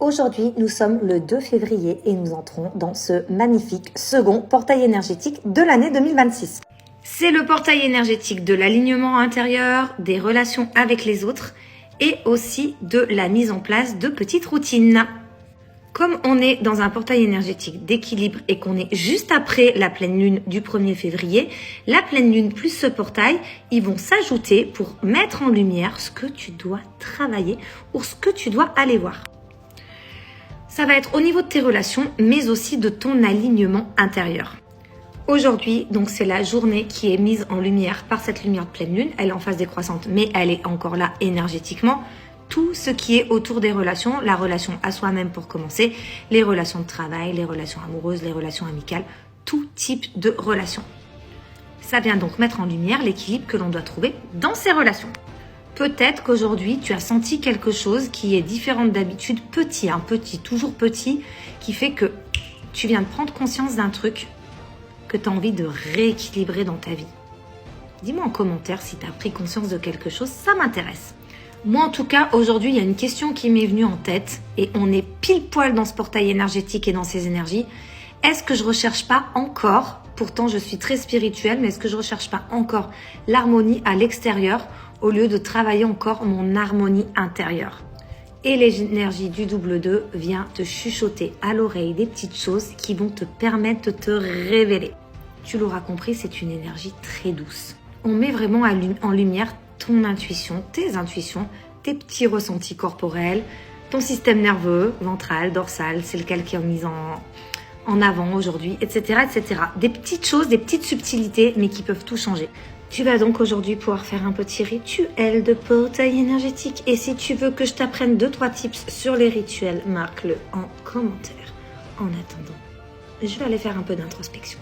Aujourd'hui, nous sommes le 2 février et nous entrons dans ce magnifique second portail énergétique de l'année 2026. C'est le portail énergétique de l'alignement intérieur, des relations avec les autres et aussi de la mise en place de petites routines. Comme on est dans un portail énergétique d'équilibre et qu'on est juste après la pleine lune du 1er février, la pleine lune plus ce portail, ils vont s'ajouter pour mettre en lumière ce que tu dois travailler ou ce que tu dois aller voir. Ça va être au niveau de tes relations, mais aussi de ton alignement intérieur. Aujourd'hui, donc c'est la journée qui est mise en lumière par cette lumière de pleine lune. Elle est en phase décroissante, mais elle est encore là énergétiquement. Tout ce qui est autour des relations, la relation à soi-même pour commencer, les relations de travail, les relations amoureuses, les relations amicales, tout type de relations. Ça vient donc mettre en lumière l'équilibre que l'on doit trouver dans ces relations. Peut-être qu'aujourd'hui, tu as senti quelque chose qui est différent d'habitude, petit, toujours petit, qui fait que tu viens de prendre conscience d'un truc que tu as envie de rééquilibrer dans ta vie. Dis-moi en commentaire si tu as pris conscience de quelque chose, ça m'intéresse. Moi, en tout cas, aujourd'hui, il y a une question qui m'est venue en tête et on est pile poil dans ce portail énergétique et dans ces énergies. Est-ce que je recherche pas encore, pourtant je suis très spirituelle, mais est-ce que je recherche pas encore l'harmonie à l'extérieur au lieu de travailler encore mon harmonie intérieure? Et l'énergie du double 2 vient te chuchoter à l'oreille des petites choses qui vont te permettre de te révéler. Tu l'auras compris, c'est une énergie très douce. On met vraiment en lumière ton intuition, tes petits ressentis corporels, ton système nerveux, ventral, dorsal, c'est lequel qui est mis en avant aujourd'hui, etc., etc. Des petites choses, des petites subtilités, mais qui peuvent tout changer. Tu vas donc aujourd'hui pouvoir faire un petit rituel de portail énergétique. Et si tu veux que je t'apprenne 2-3 tips sur les rituels, marque-le en commentaire. En attendant, je vais aller faire un peu d'introspection.